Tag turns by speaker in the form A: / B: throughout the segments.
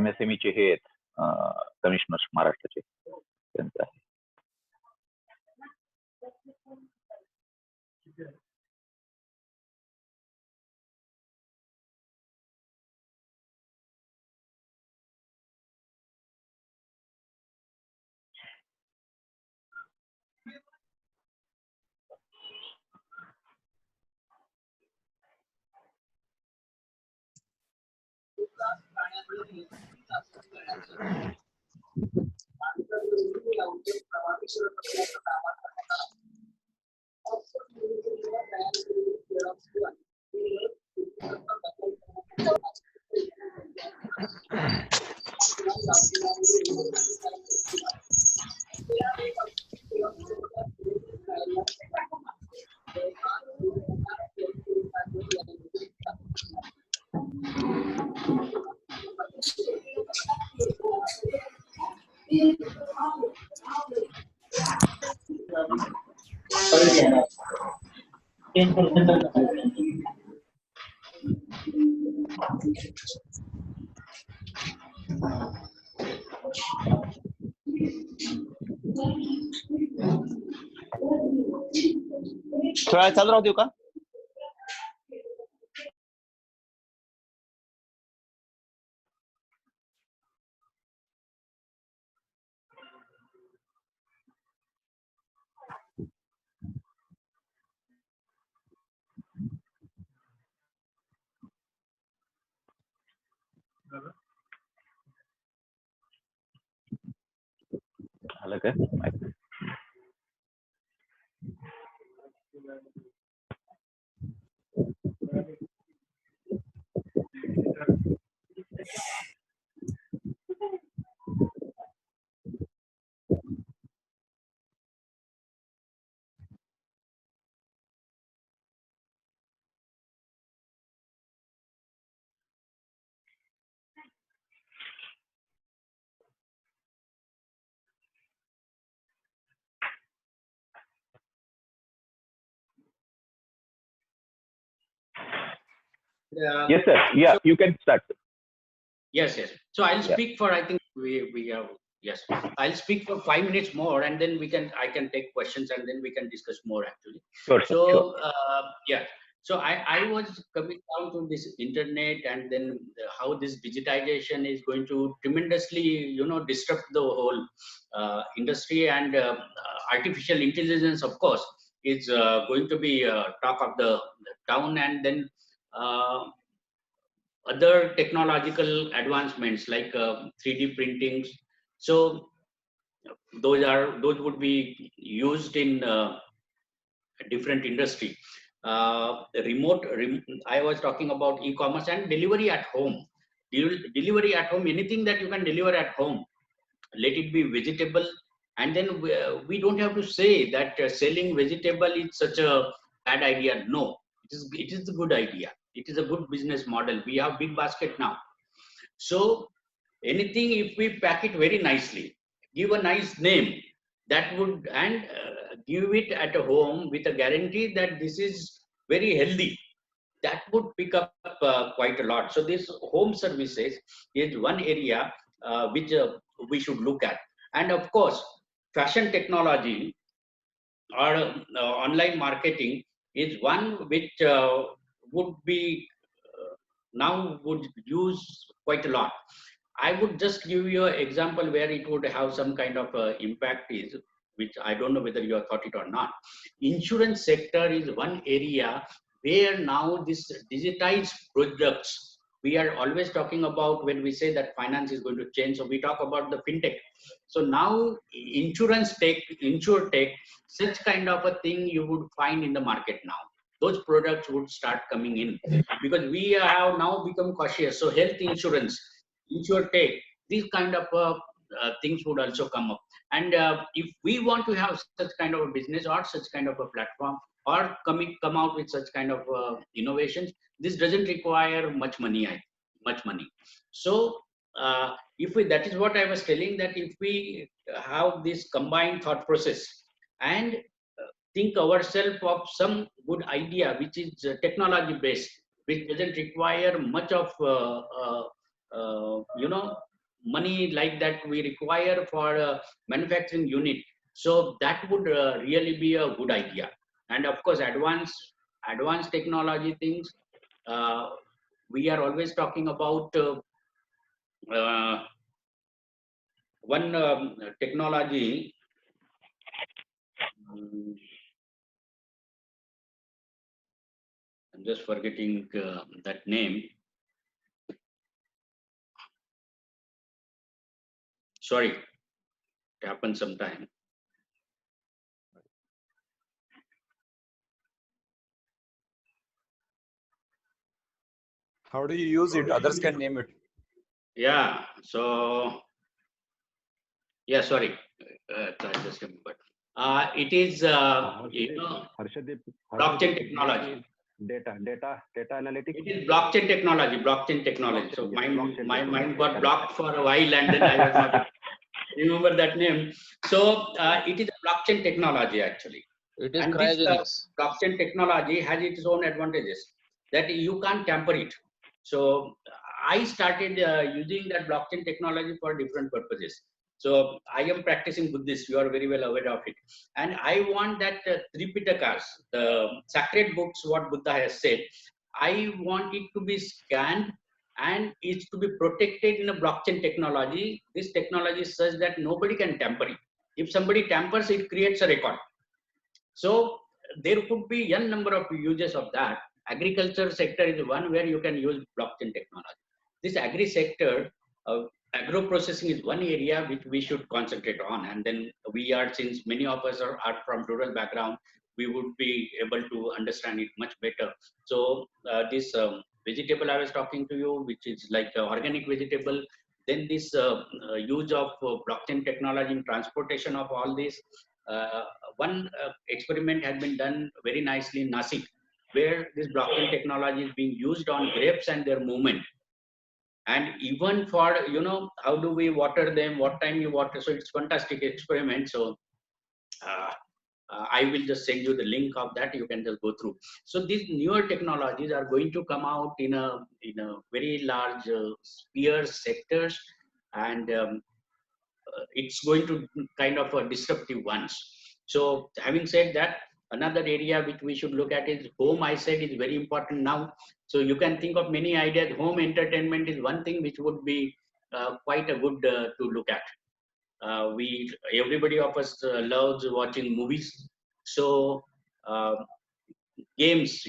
A: MSME चे हे commissioner महाराष्ट्राचे त्यांचं आहे. थोडा चालू राहू देऊ का? झालं काय? Yes, sir. Yeah, you can start.
B: Yes. So I'll speak for, I think we have, yes. I'll speak for 5 minutes more, and then I can take questions, and then we can discuss more actually.
A: Sure.
B: So, yeah. So I was coming down to this internet, and then how this digitization is going to tremendously, disrupt the whole industry, and artificial intelligence, of course, is going to be talk of the town, and then other technological advancements like 3D printings. So those would be used in different industry. I was talking about e-commerce and delivery at home. Delivery at home, anything that you can deliver at home, let it be vegetable. And then we don't have to say that selling vegetable is such a bad idea. No, it is a good idea. It is a good business model. We have big basket now. So anything, if we pack it very nicely, give a nice name, that would, and give it at a home with a guarantee that this is very healthy, that would pick up quite a lot. So this home services is one area which we should look at. And of course, fashion technology or online marketing is one which would be now would use quite a lot. I would just give you an example where it would have some kind of impact is, which I don't know whether you have thought it or not. Insurance sector is one area where now this digitized products, we are always talking about when we say that finance is going to change. So we talk about the fintech. So now insurance tech, insurtech, such kind of a thing you would find in the market now. Those products would start coming in because we have now become cautious. So health insurance, insurtech, these kind of things would also come up. And if we want to have such kind of a business or such kind of a platform or come out with such kind of innovations, this doesn't require much money. So that is what I was telling, that if we have this combined thought process and think ourselves of some good idea which is technology based, which doesn't require much of money like that we require for a manufacturing unit. So that would really be a good idea. And of course, advanced technology things. Uh, we are always talking about uh, one technology. um, I'm just forgetting that name. Sorry, it happens sometime.
C: How do you use it? Others can name it.
B: Yeah. So yeah, sorry. I just remembered. It is
D: Harshadip,
B: blockchain technology.
D: data analytics.
B: It is blockchain technology. Blockchain technology. So
D: Blockchain
B: my
D: technology.
B: mind got
D: Correct.
B: blocked for a while, and then I was not remember that name. So it is a blockchain technology actually.
E: It is
B: And this
E: cryogenics.
B: blockchain technology has its own advantages that you can't tamper it. So I started using that blockchain technology for different purposes. So I am practicing Buddhist. You are very well aware of it. And I want that Tripitakas, the sacred books, what Buddha has said, I want it to be scanned and it's to be protected in a blockchain technology. This technology is such that nobody can tamper it. If somebody tampers, it creates a record. So there could be n number of uses of that. Agriculture sector is one where you can use blockchain technology. This agri sector, agro processing is one area which we should concentrate on. And then we are, since many of us are from rural background, we would be able to understand it much better. So this vegetable I was talking to you, which is like organic vegetable, then this use of blockchain technology in transportation of all this. One experiment has been done very nicely in Nasik, where this blockchain technology is being used on grapes and their movement. And even for, how do we water them, what time you water. So it's fantastic experiment. So I will just send you the link of that. You can just go through. So these newer technologies are going to come out in a very large sphere sectors, and it's going to kind of a disruptive ones. So having said that, another area which we should look at is home. I said is very important now. So you can think of many ideas. Home entertainment is one thing which would be quite a good to look at. Everybody of us loves watching movies. So uh, games,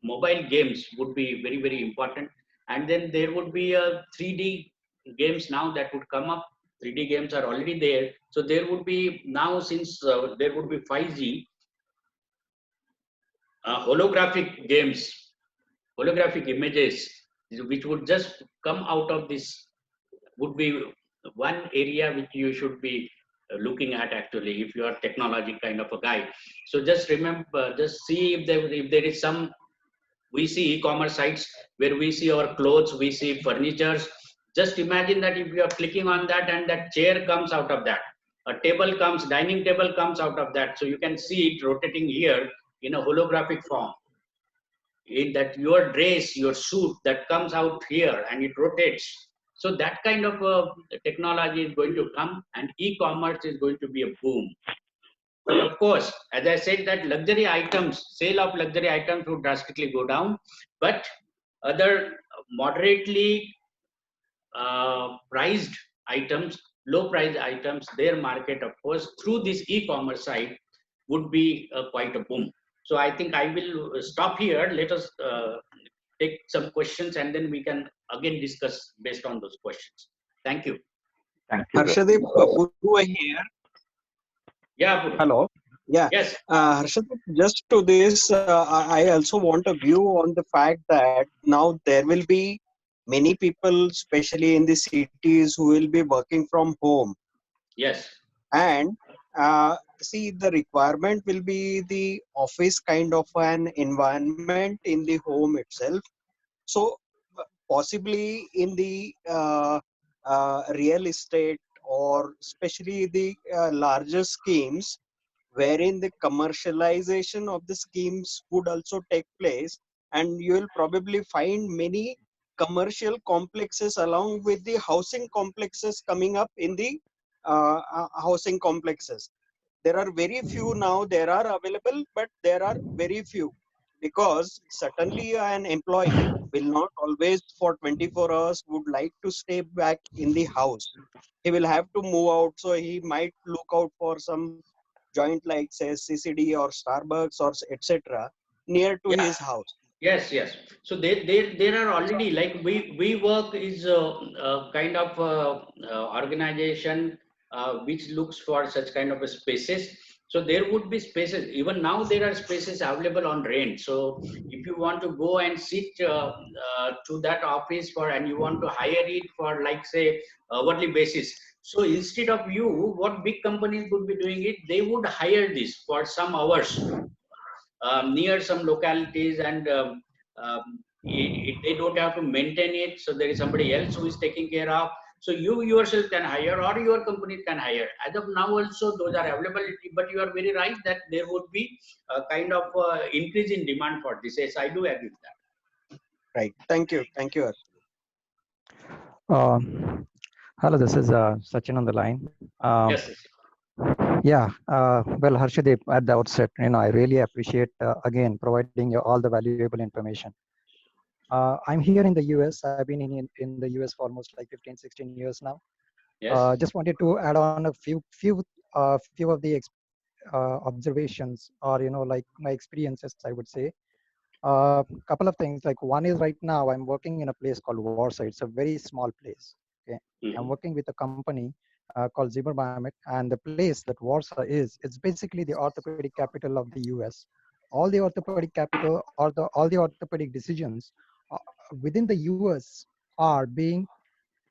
B: mobile games would be very, very important. And then there would be a 3D games now that would come up. 3D games are already there. So there would be now, since there would be 5G, holographic games, holographic images, which would just come out of this, would be one area which you should be looking at actually, if you are technology kind of a guy. So just remember, just see if there is some, we see e-commerce sites where we see our clothes, we see furnitures. Just imagine that if you are clicking on that and that chair comes out of that, a table comes, dining table comes out of that. So you can see it rotating here in a holographic form. In that your dress, your suit that comes out here and it rotates. So that kind of technology is going to come, and e-commerce is going to be a boom. But of course, as I said, that luxury items, sale of luxury items would drastically go down, but other moderately priced items, low priced items, their market, of course, through this e-commerce site would be quite a boom. So I think I will stop here. Let us take some questions and then we can again discuss based on those questions. Thank you.
A: Thank you.
F: Harshadip, Puru here.
B: Yeah, Puru.
F: Hello. Yeah.
B: Yes.
F: Harshadip, just to this, I also want a view on the fact that now there will be many people, especially in the cities, who will be working from home.
B: Yes.
F: And see, the requirement will be the office kind of an environment in the home itself. So possibly in the real estate, or especially the larger schemes, wherein the commercialization of the schemes would also take place, and you will probably find many commercial complexes along with the housing complexes coming up in the housing complexes. There are very few now, there are available, but there are very few, because certainly an employee will not always for 24 hours would like to stay back in the house. He will have to move out, so he might look out for some joint like say CCD or Starbucks or etc. near to
B: Yeah.
F: his house.
B: Yes, yes. So there are already, like we work is a kind of organization which looks for such kind of a spaces. So there would be spaces. Even now there are spaces available on rent. So if you want to go and sit to that office for, and you want to hire it for like say hourly basis. So instead of you, what big companies would be doing it, they would hire this for some hours near some localities, and they don't have to maintain it, so there is somebody else who is taking care of. So you yourself can hire, or your company can hire. As of now also those are available, but you are very right that there would be a kind of increase in demand for this. Yes, I do agree with that.
F: Right. Thank you. Thank you.
E: Hello, this is Sachin on the line.
B: Yes.
E: Yeah, well, Harshdeep, at the outset, I really appreciate again providing you all the valuable information. I'm here in the US. I've been in the US for almost like 15, 16 years now.
B: Yes.
E: Just wanted to add on a few of the observations, or like my experiences, I would say. Couple of things. Like one is right now I'm working in a place called Warsaw. It's a very small place. Okay, I'm working with a company called Zimmer Biomet, and the place that Warsaw is, it's basically the orthopedic capital of the US. All the orthopedic capital, or all the orthopedic decisions uh, within the US are being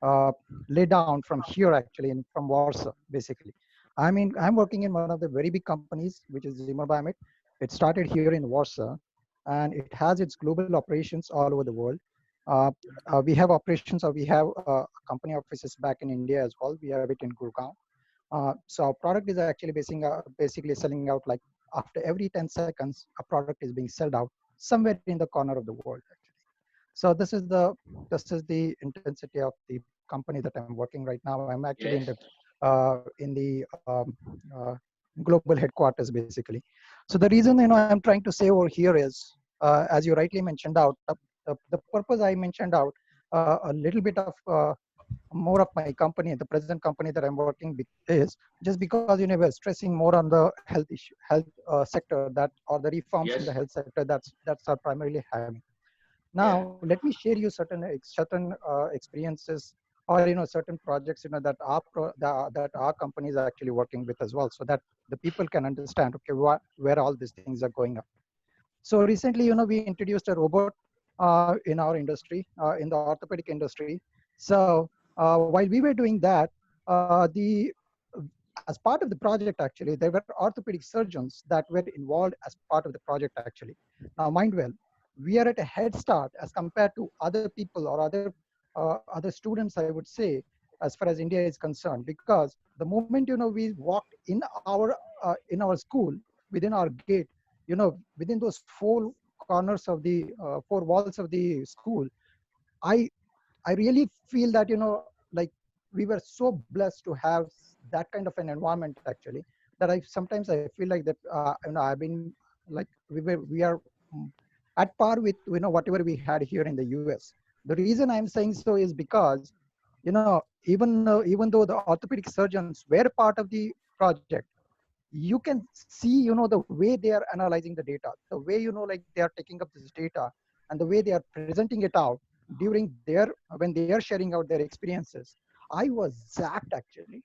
E: uh, laid down from here, actually, from Warsaw, basically. I mean, I'm working in one of the very big companies, which is Zimmer Biomet. It started here in Warsaw, and it has its global operations all over the world. We have operations, or we have company offices back in India as well. We have it in Gurgaon. So our product is actually basically selling out, like after every 10 seconds, a product is being sold out somewhere in the corner of the world, actually. So this is the intensity of the company that I'm working right now. I'm actually
B: Yes.
E: in the global headquarters, basically. So the reason I'm trying to say over here is, as you rightly mentioned out, the purpose I mentioned out a little bit of more of my company, the present company that I'm working with, is just because we're stressing more on the health issue, health sector, that, or the reforms in
B: Yes.
E: the health sector. That's our primarily having.
B: Yeah.
E: Now, let me share you certain experiences, or certain projects that that our company is actually working with as well, so that the people can understand, okay, where all these things are going up. So recently, we introduced a robot in our industry, in the orthopedic industry. So while we were doing that, the as part of the project, actually, there were orthopedic surgeons that were involved as part of the project, actually. Now, mind well, we are at a head start as compared to other people, or other students, I would say, as far as India is concerned, because the moment we walked in our school, within our gate, within those four corners of the four walls of the school, I I really feel that like we were so blessed to have that kind of an environment, actually, that I feel like that I've been like we are mm, at par with whatever we had here in the US. The reason I'm saying so is because even though the orthopedic surgeons were part of the project, you can see the way they are analyzing the data, the way like they are taking up this data, and the way they are presenting it out during their when they are sharing out their experiences. I was zapped, actually.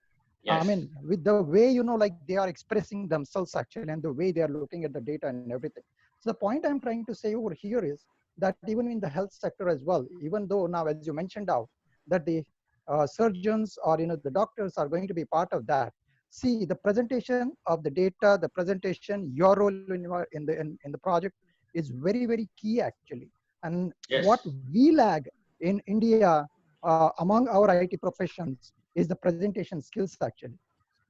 E: I
B: Yes.
E: mean, with the way like they are expressing themselves, actually, and the way they are looking at the data and everything. So the point I'm trying to say over here is that even in the health sector as well, even though now, as you mentioned out, that the surgeons, or the doctors are going to be part of that. See, the presentation of the data, the presentation, your role in the project is very, very key, actually. And what
B: Yes.
E: we lag in India among our IT professions is the presentation skills, actually.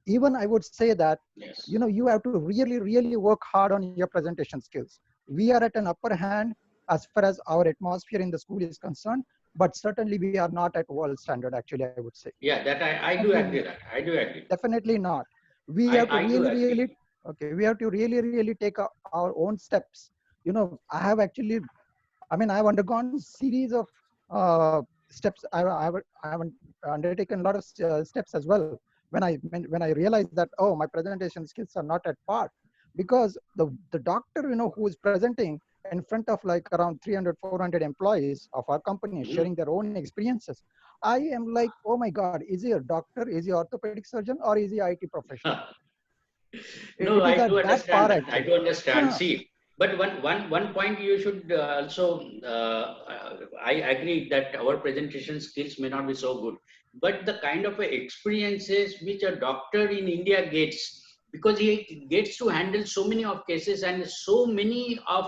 E: Even I would say that
B: Yes.
E: you have to really, really work hard on your presentation skills. We are at an upper hand as far as our atmosphere in the school is concerned, but certainly we are not at world standard, actually, I would say.
B: Yeah, that I do agree that. I do agree.
E: Definitely not. We
B: I-
E: have to
B: I do
E: really,
B: agree.
E: okay, we have to really take our own steps. You know, I have actually, I mean, I've undergone series of steps. I haven't undertaken a lot of steps as well. When I realized that, oh, my presentation skills are not at par, because the doctor, you know, who is presenting in front of like around 300, 400 employees of our company,
B: Mhm.
E: sharing their own experiences, I am like, oh my God, is he a doctor? Is he orthopedic surgeon? Or is he IT professional?
B: No,
E: It is
B: I
E: at
B: do
E: that
B: understand
E: far,
B: that. I
E: actually.
B: do understand.
E: No,
B: See, but one point you should also, I agree that our presentation skills may not be so good, but the kind of experiences which a doctor in India gets, because he gets to handle so many of cases and so many of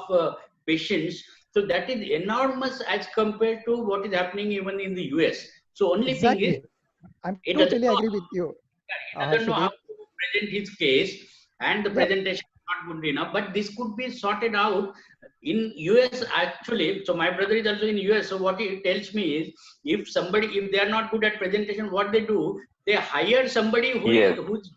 B: patients, so that is enormous as compared to what is happening even in the US. So only thing is,
E: exactly. I'm
B: he doesn't
E: totally
B: know
E: agree with you,
B: he doesn't know how
E: Harshdeep.
B: to present his case, and the
E: Yep.
B: presentation is not good enough. But this could be sorted out in US actually. So my brother is also in US. So what he tells me is, if they are not good at presentation, what they do, they hire somebody
A: Yes,
B: who's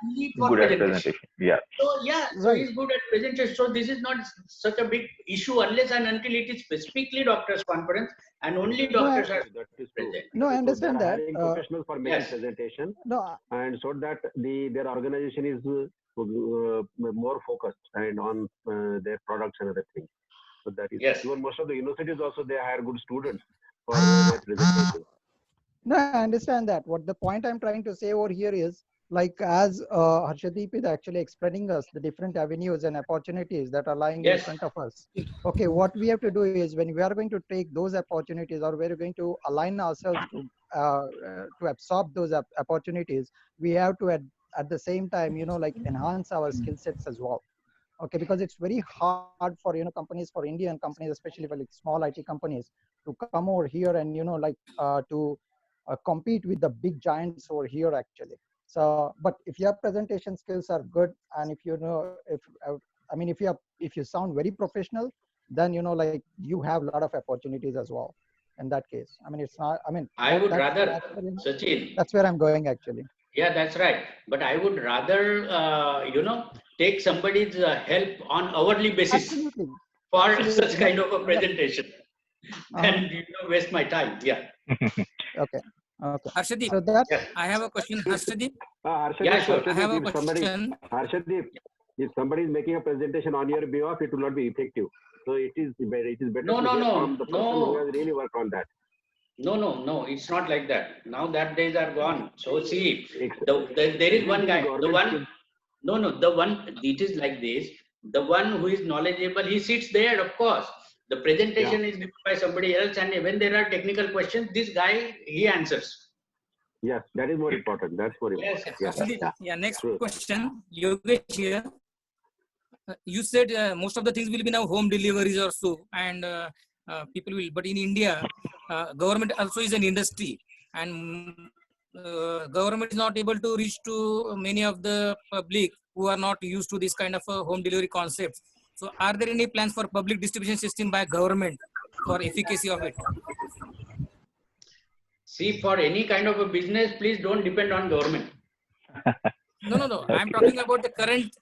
B: only for
A: good at
B: presentation.
A: presentation. Yeah.
B: So yeah, so
E: Right.
B: he's good at presentation. So this is not such a big issue unless and until it is specifically doctors' conference and only
E: No,
B: doctors are
D: That is true.
B: present.
E: no, I
D: That is true. They
E: understand
D: are
E: that.
D: hiring professionals for making
B: Yes.
D: presentation,
E: No,
D: and so that their organization is more focused and on their products and other things. So that is
B: Yes.
D: even most of the universities also they hire good students for their presentation.
E: no, I understand that. What the point I'm trying to say over here is, like, as Harshdeep is actually explaining us the different avenues and opportunities that are lying in
B: Yes.
E: front of us. Okay, what we have to do is, when we are going to take those opportunities, or we're going to align ourselves to absorb those opportunities, we have to at the same time, you know, like, enhance our skill sets as well. Okay, because it's very hard for, you know, companies, for Indian companies, especially for like small IT companies, to come over here and, you know, like, to compete with the big giants over here, actually. So, but if your presentation skills are good, and if you know, I mean, if you sound very professional, then, you know, like, you have a lot of opportunities as well in that case. I mean, it's not, I mean,
B: I would
E: that's
B: rather,
E: where, you know,
B: Sachin,
E: that's where I'm going, actually.
B: yeah, that's right. But I would rather, take somebody's help on hourly basis
E: Absolutely.
B: for
E: Absolutely.
B: such
E: No,
B: kind of a
E: yep.
B: presentation than, waste my time. Yeah.
E: Okay. Okay.
G: Harshdeep,
E: So that's,
B: Yes.
G: I have a question. Harshdeep,
D: Harshdeep,
B: Yeah, sure.
G: I have a
D: if somebody,
G: question.
D: Harshdeep, if somebody is making a presentation on your behalf, it will not be effective. So it is better
B: No,
D: to
B: no,
D: hear
B: no,
D: from the person who has really worked on that.
B: No. It's not like that. Now that days are gone. So see,
D: Ex-
B: there is one guy. The
D: Government
B: one.
D: scheme.
B: No. The one. It is like this. The one who is knowledgeable, he sits there. Of course, the presentation is given by somebody else, and when there are technical questions, this guy he answers.
D: Yes, that is more important. That's more important.
B: Yes.
D: Yes.
G: Harshdeep, yeah, next
D: True.
G: question. Yogesh here. You said most of the things will be now home deliveries or so, and people will. But in India, government also is an industry, and government is not able to reach to many of the public who are not used to this kind of home delivery concepts. So, are there any plans for public distribution system by government for efficacy of it?
B: See, for any kind of a business, please don't depend on government.
G: No. I'm talking about the current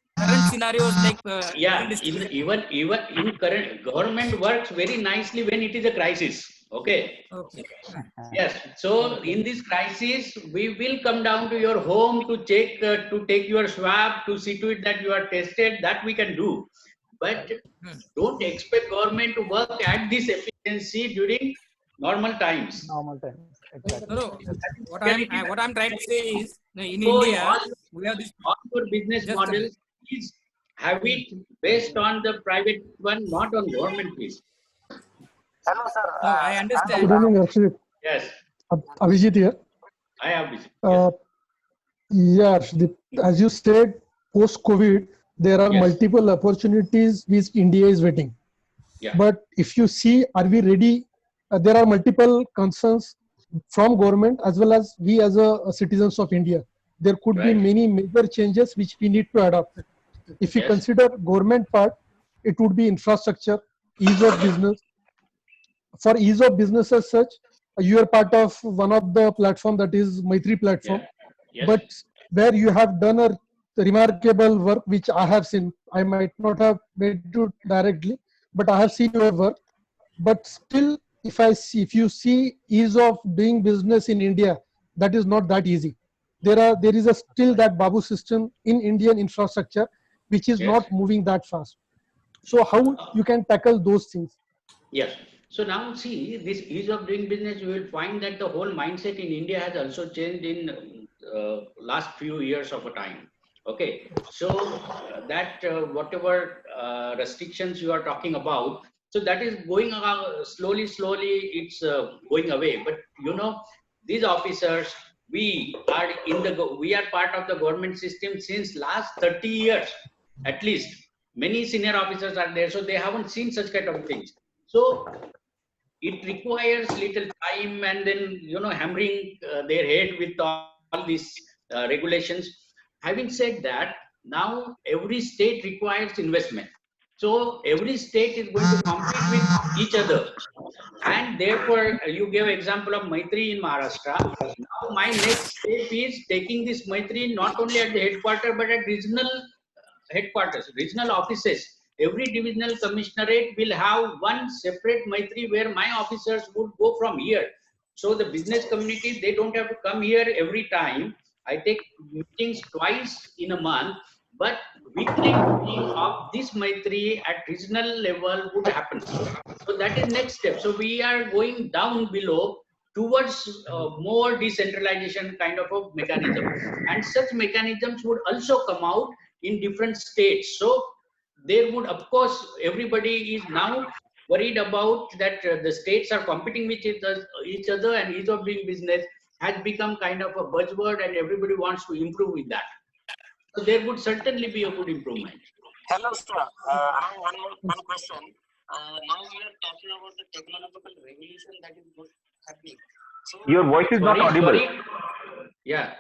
G: scenarios like
B: Yeah, even in current government works very nicely when it is a crisis. Okay.
G: Okay.
B: Yes. So in this crisis, we will come down to your home to take your swab, to see to it that you are tested. That we can do, but don't expect government to work at this efficiency during normal times.
E: normal time. Exactly.
G: No.
E: Yes.
G: What I'm trying to say is in
B: So
G: India we have this.
B: all your business
G: Just a
B: models, please have it based on the private one, not on government, please.
H: Hello, sir.
G: No, I
H: Good
G: understand.
H: evening, Harshdeep.
B: Yes,
H: Abhijit here.
B: I have this.
H: Yeah, Harshdeep, as you said, post-COVID, there are
B: Yes.
H: multiple opportunities which India is waiting.
B: Yeah.
H: But if you see, are we ready? There are multiple concerns from government as well as we as a citizens of India. There could be
B: Right.
H: many major changes which we need to adopt. If you
B: Yes.
H: consider government part, it would be infrastructure, ease of business, for ease of business as such, you are part of one of the platform, that is Maitri platform.
B: Yes.
H: But where you have done a remarkable work, which I have seen. I might not have made it directly, but I have seen your work. But still, if you see ease of doing business in India, that is not that easy. There is a still that Babu system in Indian infrastructure, which is
B: Yes.
H: not moving that fast. So how you can tackle those things?
B: Yes. So now see, this ease of doing business, you will find that the whole mindset in India has also changed in last few years of a time. Okay. So that whatever restrictions you are talking about, so that is going slowly, it's going away. But you know, these officers, we are part of the government system since last 30 years, at least. Many senior officers are there, so they haven't seen such kind of things. So it requires little time and then, you know, hammering their head with all these regulations. Having said that, now every state requires investment. So every state is going to compete with each other. And therefore, you gave example of Maitri in Maharashtra. Now my next step is taking this Maitri not only at the headquarters, but at regional headquarters, regional offices. Every divisional commissionerate will have one separate Maitri where my officers would go from here. So the business community, they don't have to come here every time. I take meetings twice in a month, but weekly meeting of this Maitri at regional level would happen. So that is next step. So we are going down below towards more decentralization kind of a mechanism. And such mechanisms would also come out in different states. So there would, of course, everybody is now worried about that the states are competing with each other, and ease of doing business has become kind of a buzzword, and everybody wants to improve with that. So there would certainly be a good improvement.
I: Hello, sir. I have one question. Now we are talking about the technological revolution that is happening. So,
A: Your voice is not audible.
B: Yeah.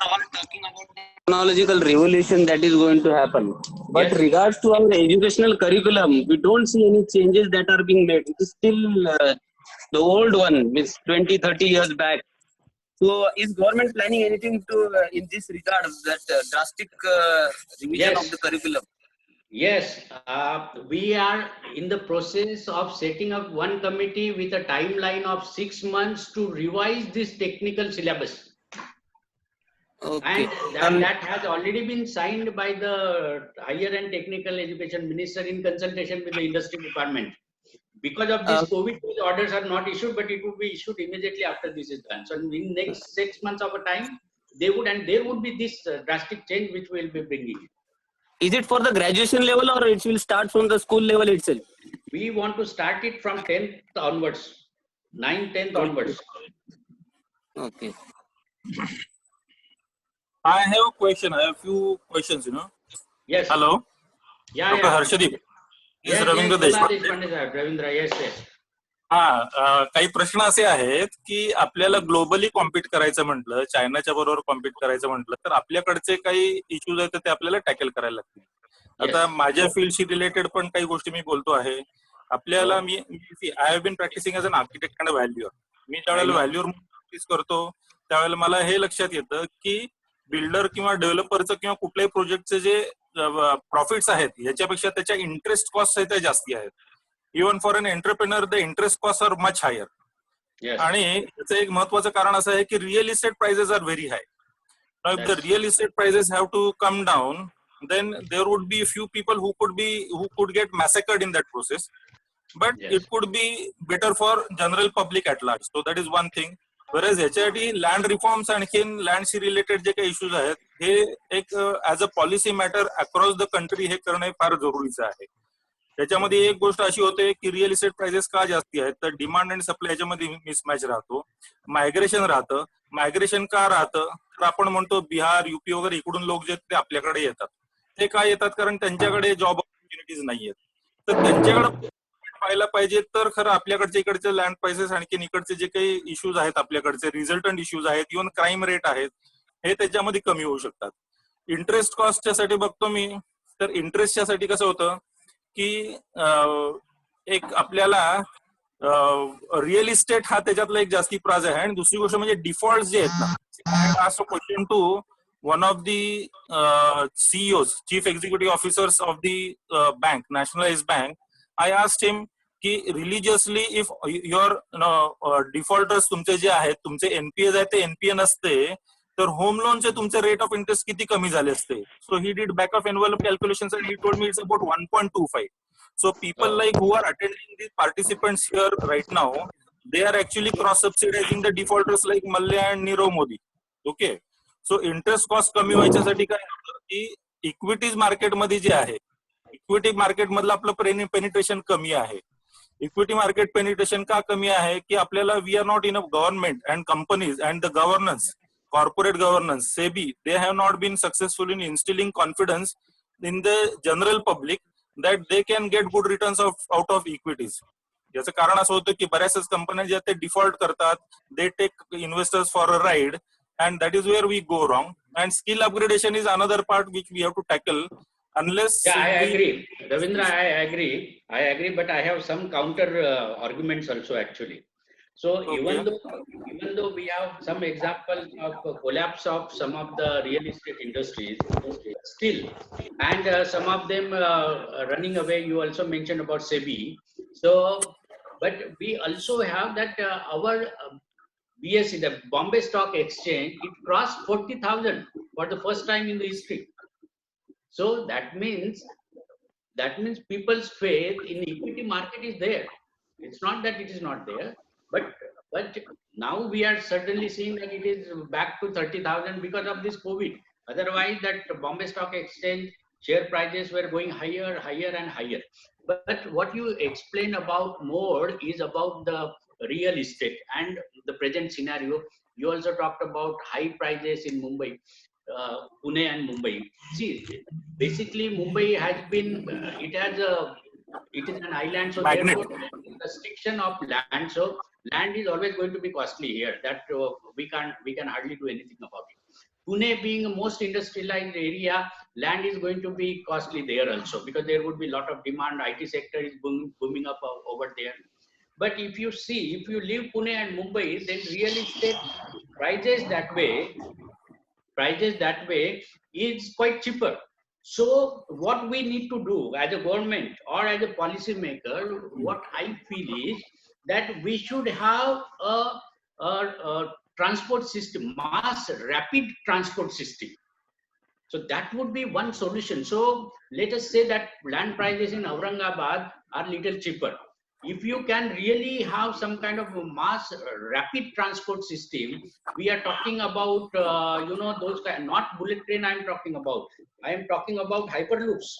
I: all talking about the technological revolution that is going to happen. But
B: Yes.
I: regards to our educational curriculum, we don't see any changes that are being made. It is still the old one, with 20, 30 years back. So is government planning anything to in this regard, that drastic revision
B: Yes.
I: of the curriculum?
B: Yes, we are in the process of setting up one committee with a timeline of 6 months to revise this technical syllabus.
I: Okay.
B: And that has already been signed by the Higher and Technical Education Minister in consultation with the industry department. Because of this COVID, these orders are not issued, but it would be issued immediately after this is done. So in next 6 months of a time, there would be this drastic change which we will be bringing.
I: Is it for the graduation level, or it will start from the school level itself?
B: We want to start it from 10th onwards, 9th, 10th onwards.
I: Okay.
J: I have a question. I have a few questions,
B: Yes.
J: Hello?
B: Yeah,
J: Dr.
B: yeah.
J: Harshdeep. This
B: Yes,
J: is Ravindra
B: yes, Bola
J: Deshpande.
B: Deshpande sahab, Ravindra, yes, yes.
J: काही प्रश्न असे आहेत की आपल्याला globally compete करायचं म्हटलं, चायनाच्या बरोबर compete करायचं म्हटलं, तर आपल्याकडचे काही इश्यूज आहेत ते आपल्याला टॅकल करायला लागतील. आता माझ्या फील्डशी रिलेटेड पण काही गोष्टी मी बोलतो आहे. आपल्याला I have been practising as an architect and valuer. मी ज्यावेळेला व्हॅल्युअर प्रॅक्टिस करतो त्यावेळेला मला हे लक्षात येतं की बिल्डर किंवा डेव्हलपरचं किंवा कुठल्याही प्रोजेक्टचे जे प्रॉफिट्स आहेत याच्यापेक्षा त्याच्या इंटरेस्ट कॉस्ट आहेत त्या जास्ती आहेत. Even for an entrepreneur the interest cost are much higher. आणि याचं एक महत्वाचं कारण असं आहे की real estate prices are very high. Now if the real estate prices have to come down, then there would be a few people who could get massacred in that process, but it could be better for general public at large. So that is one thing. Whereas ह्याच्यासाठी land reforms आणखीन लँडशी related जे काही issues आहेत हे एक as a policy matter across the country हे करणं फार जरुरीचं आहे. त्याच्यामध्ये एक गोष्ट अशी होते की रिअल इस्टेट प्राइसेस का जास्ती आहेत, तर डिमांड आणि सप्लाय याच्यामध्ये मिसमॅच राहतो, मायग्रेशन राहतं. मायग्रेशन का राहतं तर आपण म्हणतो बिहार, युपी वगैरे इकडून लोक जे ते आपल्याकडे येतात. ते काय येतात कारण त्यांच्याकडे जॉब ऑपॉर्च्युनिटीज नाहीयेत. तर त्यांच्याकडे पाहायला पाहिजे तर खरं आपल्याकडचे इकडचे लँड प्राइसेस आणखी इकडचे जे काही इश्यूज आहेत, आपल्याकडचे रिझल्टंट इश्यूज आहेत, इव्हन क्राईम रेट आहेत, हे त्याच्यामध्ये कमी होऊ शकतात. इंटरेस्ट कॉस्टच्या साठी बघतो मी तर इंटरेस्टच्या साठी कसं होतं की एक आपल्याला रिअल इस्टेट हा त्याच्यातला एक जास्ती प्राज आहे आणि दुसरी गोष्ट म्हणजे डिफॉल्ट जे आहेत ना. असं question to one of the CEOs, Chief Executive Officers of the bank, nationalized bank. I asked him की religiously if your defaulters तुमचे जे आहेत तुमचे NPAs आहेत ते NPA नसते तर होम लोनचे तुमचे रेट ऑफ इंटरेस्ट किती कमी झाले असते. So he did back of envelope calculations and he told me it's about 1.25. So people like who are attending these participants here right now, they are actually cross subsidizing the defaulters like Mallya and Nirav Modi. Okay. So interest cost कमी व्हायच्यासाठी काय होतं की equities मार्केटमध्ये जे आहे equity market मधलं आपलं penetration कमी आहे. इक्विटी मार्केट पेनिट्रेशन का कमी आहे की आपल्याला we are not in a government and companies and the governance corporate governance SEBI they have not been successful in instilling confidence in the general public that they can get good returns out of equities. याचं कारण असं होतं की बऱ्याचशाच कंपन्या ज्या ते default करतात, they take investors for a ride. And that is where we go wrong. And skill upgradation is another part which we have to tackle. Unless
B: I agree, Ravindra. I agree, but I have some counter arguments also actually. So
J: Okay.
B: even though we have some examples of collapse of some of the real estate industries, still, and some of them running away. You also mentioned about SEBI. So, but we also have that our BSE, the Bombay Stock Exchange, it crossed 40,000 for the first time in the history. So that means people's faith in the equity market is there. It's not that it is not there, but now we are certainly seeing that it is back to 30,000 because of this COVID. Otherwise, that Bombay Stock Exchange share prices were going higher and higher. But what you explain about more is about the real estate and the present scenario. You also talked about high prices in Mumbai, Pune and Mumbai. See, basically Mumbai has been, it is an island, so therefore restriction of land. So land is always going to be costly here. That we can hardly do anything about it. Pune being a most industrialized area, land is going to be costly there also because there would be a lot of demand. IT sector is booming up over there. But if you leave Pune and Mumbai, then real estate prices that way is quite cheaper. So what we need to do as a government or as a policy maker, what I feel is that we should have a transport system, mass rapid transport system. So that would be one solution. So let us say that land prices in Aurangabad are little cheaper. If you can really have some kind of a mass rapid transport system, we are talking about those kind, not bullet train I am talking about. I am talking about hyperloops.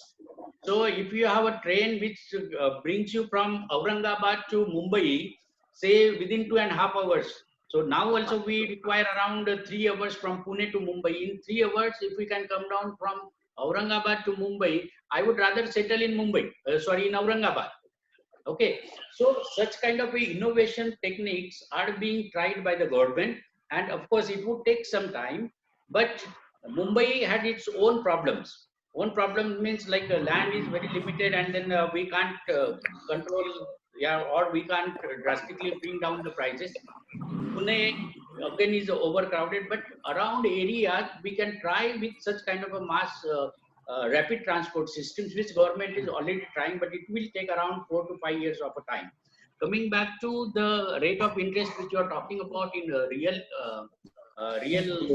B: So if you have a train which brings you from Aurangabad to Mumbai, say within 2.5 hours. So now also we require around 3 hours from Pune to Mumbai. In 3 hours, if we can come down from Aurangabad to Mumbai, I would rather settle in in Aurangabad. Okay, so such kind of innovation techniques are being tried by the government, and of course it would take some time. But Mumbai had its own problems. One problem means like land is very limited, and then we can't control, or we can't drastically bring down the prices. Pune again is overcrowded, but around areas we can try with such kind of a mass rapid transport systems, which government is already trying, but it will take around 4 to 5 years of a time. Coming back to the rate of interest which you are talking about in real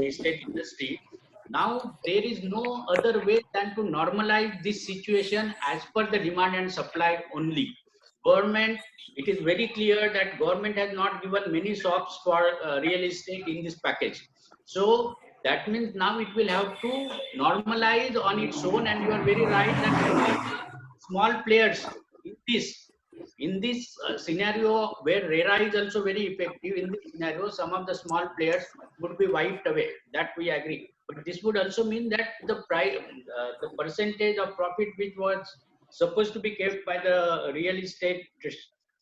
B: estate industry, now there is no other way than to normalize this situation as per the demand and supply only. Government, it is very clear that government has not given many shops for real estate in this package. So that means now it will have to normalize on its own, and you are very right that small players in this scenario where RERA is also very effective. In this scenario, some of the small players would be wiped away. That we agree. But this would also mean that the percentage of profit which was supposed to be kept by the real estate,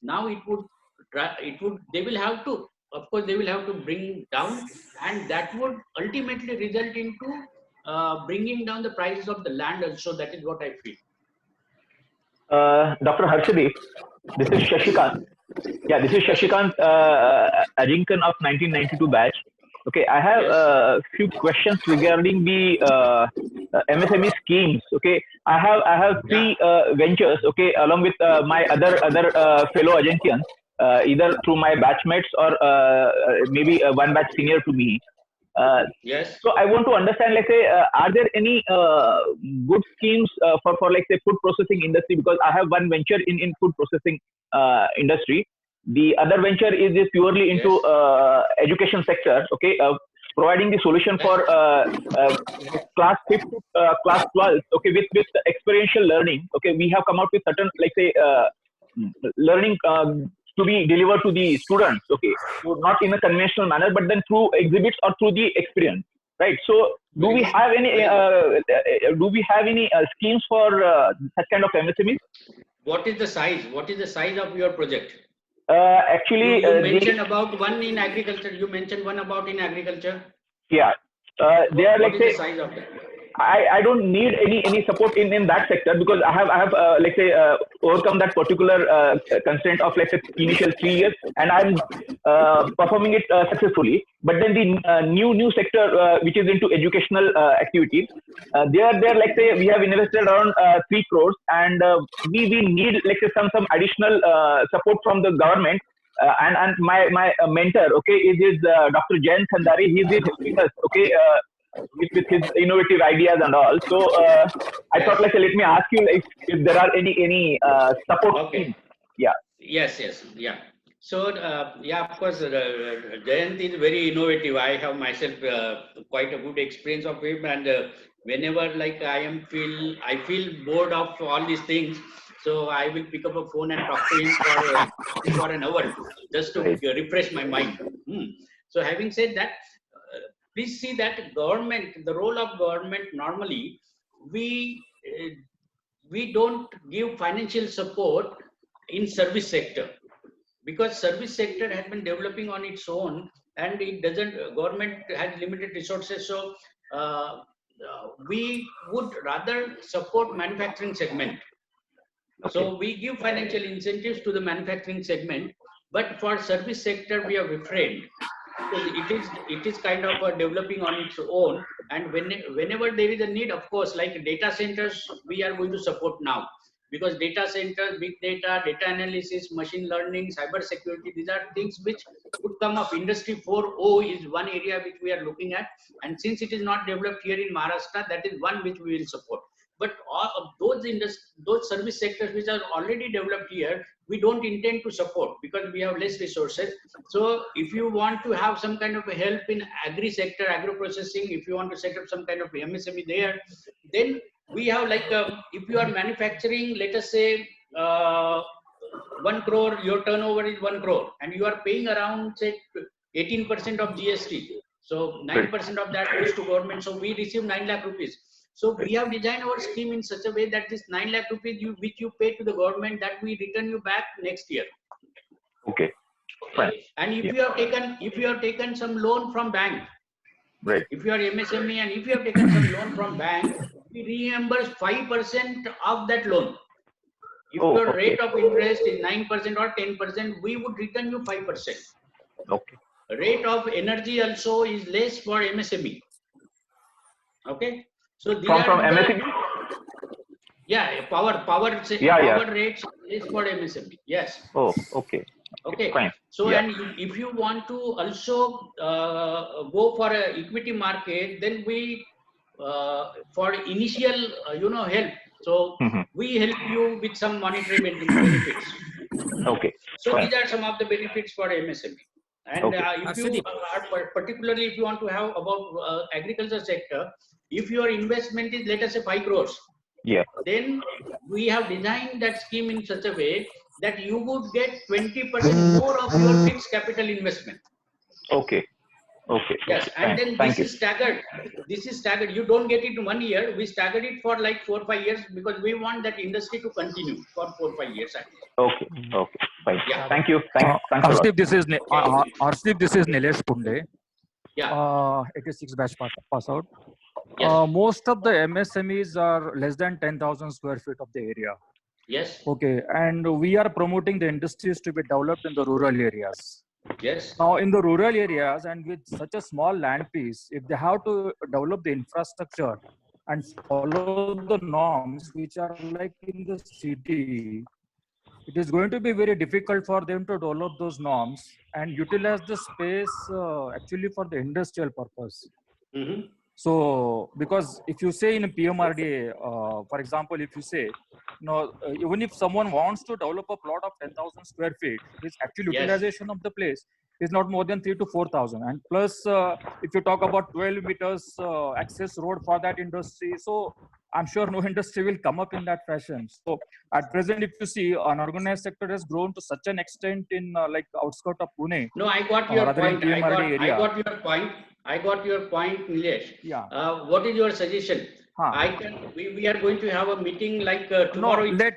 B: now they will have to, of course they will have to bring down, and that would ultimately result into bringing down the prices of the land also. That is what I feel.
A: Dr. Harshdeep, This is Shashikant. Yeah, this is Shashikant Ajinkyan of 1992 batch. Okay, I have a few questions regarding the MSME schemes. Okay, I have three ventures. Okay, along with my other fellow Ajankyans, either through my batchmates or maybe one batch senior to me.
B: Yes.
A: So I want to understand, like, say, are there any good schemes for like say food processing industry? Because I have one venture in food processing industry. The other venture is purely into education sector. Okay, providing the solution for class 5th to class 12th. Okay, with experiential learning. Okay, we have come out with certain, like say, learning to be delivered to the students. Okay, so not in a conventional manner, but then through exhibits or through the experience. Right. So, do we have any schemes for such kind of MSMEs?
B: What is the size? What is the size of your project?
A: Actually,
B: you mentioned about one in agriculture. You mentioned one about in agriculture.
A: Yeah, they are like
B: what is
A: say.
B: the size of that?
A: I don't need any support in that sector, because I have like say overcome that particular constraint of like say initial 3 years, and I'm performing it successfully. But then the new sector which is into educational activities, there like say we have invested around 3 crores, and we need like say some additional support from the government. And my mentor, okay, is Dr. Jayan Khandari. He is helping us, okay, with his innovative ideas and all. So I thought, like, let me ask you, like, if there are any support schemes. Yeah.
B: Yes. Yeah. So yeah, of course, Jayant is very innovative. I have myself quite a good experience of him, and whenever like I feel bored of all these things, so I will pick up a phone and talk to him for an hour just to refresh my mind. So having said that, please see that the role of government normally, we don't give financial support in service sector, because service sector has been developing on its own, and government has limited resources. So we would rather support manufacturing segment. Okay. So we give financial incentives to the manufacturing segment, but for service sector we are refrained. It is kind of developing on its own, and whenever there is a need, of course, like data centers, we are going to support now, because data centers, big data analysis, machine learning, cyber security, these are things which would come up. Industry 4.0 is one area which we are looking at, and since it is not developed here in Maharashtra, that is one which we will support. But all of those service sectors which are already developed here, we don't intend to support because we have less resources. So if you want to have some kind of a help in agri sector, agro processing, if you want to set up some kind of MSME there, then we have like, if you are manufacturing, let us say 1 crore, your turnover is 1 crore, and you are paying around say 18% of GST. So 9% of that goes to government. So we receive 9 lakh rupees. So we have designed our scheme in such a way that this 9 lakh rupees which you pay to the government, that we return you back next year.
A: Okay. Fine.
B: And if you have taken some loan from bank,
A: right?
B: If you are MSME and if you have taken some loan from bank, we reimburse 5% of that loan. If your rate of interest is 9% or 10%, we would return you 5%.
A: Okay.
B: Rate of energy also is less for MSME. Okay. So these
A: from
B: are
A: MSME?
B: Yeah, power rates is for MSME. Yes.
A: Oh, okay.
B: Okay.
A: Fine.
B: So and if you want to also go for a equity market, then we for initial help. So we help you with some monetary benefits.
A: Okay.
B: So
A: fine.
B: These are some of the benefits for MSME. And if you particularly if you want to have about agriculture sector, if your investment is, let us say, 5 crores, then we have designed that scheme in such a way that you would get 20% more of your fixed capital investment.
A: Okay. Okay.
B: Yes, and then this is staggered. This is staggered. You don't get it in 1 year. We staggered it for like 4 or 5 years because we want that industry to continue for 4 or 5 years at least.
A: Okay. Okay. Fine.
B: Yeah.
A: Thank you. Thanks a lot.
C: Arshdeep, this is Nilesh Punde.
B: Yeah.
C: 86 batch pass out.
B: Yes.
C: Most of the MSMEs are less than 10,000 square feet of the area.
B: Yes.
C: Okay, and we are promoting the industries to be developed in the rural areas.
B: Yes.
C: Now, in the rural areas and with such a small land piece, if they have to develop the infrastructure and follow the norms which are like in the city, it is going to be very difficult for them to develop those norms and utilize the space actually for the industrial purpose.
B: Mm-hmm.
C: So, because if you say in a PMRDA, for example, if you say, even if someone wants to develop a plot of 10,000 square feet, his actual
B: Yes.
C: utilization of the place is not more than 3 to 4,000. And plus, if you talk about 12 meters access road for that industry, so I'm sure no industry will come up in that fashion. So at present, if you see, unorganized sector has grown to such an extent in like outskirts of Pune,
B: No, I got your
C: rather in
B: point. I
C: PMRD area.
B: got your point. I got your point, Nilesh.
C: Yeah.
B: What is your suggestion?
C: Huh.
B: We are going to have a meeting like tomorrow.
C: No,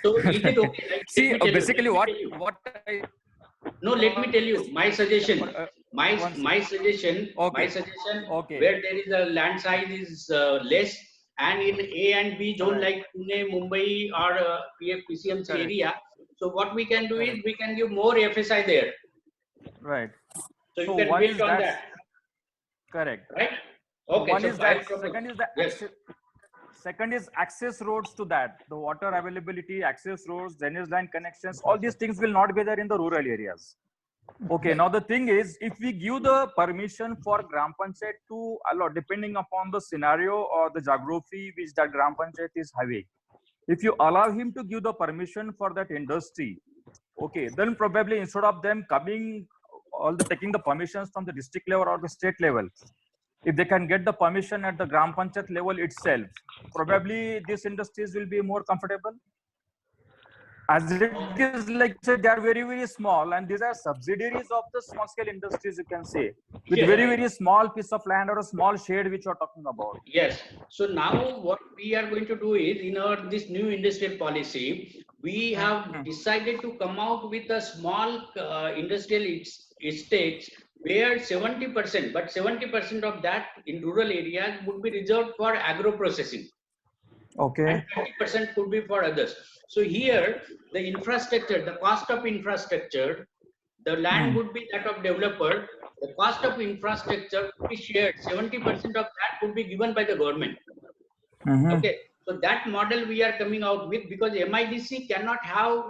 B: So is it okay? Like,
C: see,
B: let me tell
C: basically
B: you,
C: what I
B: no, let me tell you my suggestion. My suggestion.
C: Okay.
B: My suggestion.
C: Okay.
B: Where there is a land size is less, and in A and B zone like Pune, Mumbai, or PCMC area. So what we can do is we can give more FSI there.
C: Right.
B: So you can build on that.
C: Correct.
B: Right. Okay.
C: One
B: so
C: is that.
B: propose.
C: Second is the
B: Yes.
C: second is access roads to that. The water availability, access roads, drainage line connections. All these things will not be there in the rural areas. Okay. Now the thing is, if we give the permission for Gram Panchayat to allow, depending upon the scenario or the geography which that Gram Panchayat is having, if you allow him to give the permission for that industry, okay, then probably instead of them coming, taking the permissions from the district level or the state level, if they can get the permission at the Gram Panchayat level itself, probably these industries will be more comfortable. As it is, like they are very, very small, and these are subsidiaries of the small scale industries, you can say, with very, very small piece of land or a small shade which you are talking about.
B: Yes. So now what we are going to do is, in this new industrial policy, we have decided to come out with a small industrial estates where 70%, but 70% of that in rural areas would be reserved for agro processing.
C: Okay.
B: And 20% could be for others. So here, the infrastructure, the cost of infrastructure, the land would be that of developer. The cost of infrastructure would be shared. 70% of that would be given by the government. Okay. So that model we are coming out with, because MIDC cannot have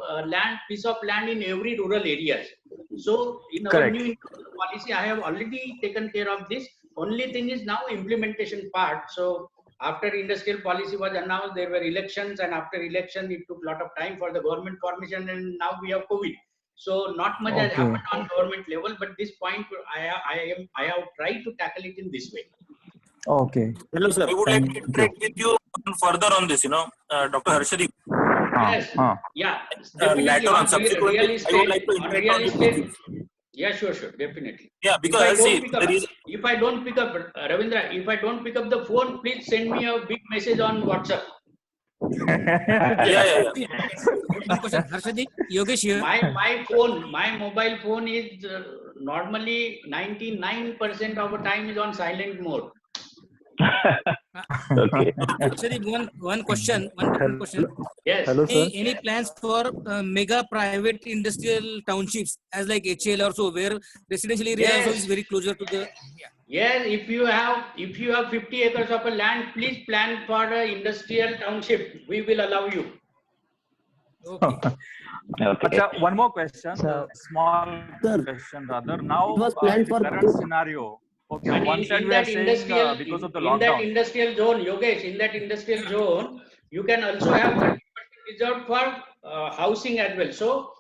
B: piece of land in every rural areas. So in our new policy, I have already taken care of this. Only thing is now implementation part. So after industrial policy was announced, there were elections, and after election, it took a lot of time for the government formation, and now we have COVID. So not much has happened on government level, but this point I have tried to tackle it in this way.
C: Okay.
J: Hello, sir. I would like to interact with you further on this, Dr. Harshdeep.
B: Yes. Yeah.
J: Later on, subsequently, I would like to interact on this.
B: Yeah, sure, definitely.
J: Yeah, because
B: if I don't pick up, Ravindra, if I don't pick up the phone, please send me a big message on WhatsApp.
J: Yeah.
G: One question, Harshdeep, Yogesh here.
B: My mobile phone is normally 99% of the time is on silent mode.
A: Okay.
G: Harshdeep, one question.
B: Yes.
K: Hello, sir.
G: Any plans for mega private industrial townships as like HL or so, where residential area also is very closer to the.
B: Yes, if you have 50 acres of a land, please plan for an industrial township. We will allow you.
G: Okay.
C: Achha, one more question, small question rather. Now, in the current scenario, okay, on one side we are saying because of the lockdown.
B: In that industrial zone, Yogesh, in that industrial zone, you can also have 30% reserved for housing as well. So,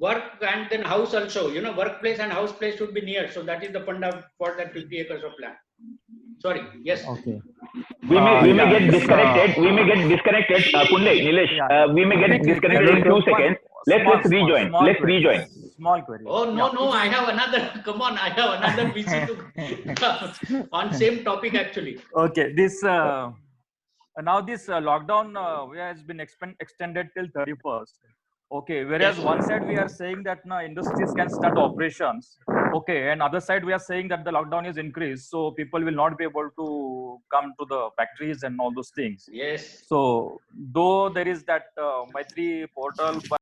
B: work and then house also, workplace and house place should be near. So that is the fund for that 50 acres of land. Sorry. Yes.
C: Okay.
A: We may get disconnected. We may get disconnected. Punle, Nilesh, we may get disconnected in 2 seconds. Let's rejoin. Let's rejoin.
C: Small query.
B: Oh, no, I have another. Come on, I have another VC to on same topic actually.
C: Okay, this now this lockdown has been extended till 31st. Okay, whereas one side we are saying that now industries can start operations. Okay, and other side we are saying that the lockdown is increased, so people will not be able to come to the factories and all those things.
B: Yes.
C: So though there is that Maitri portal, but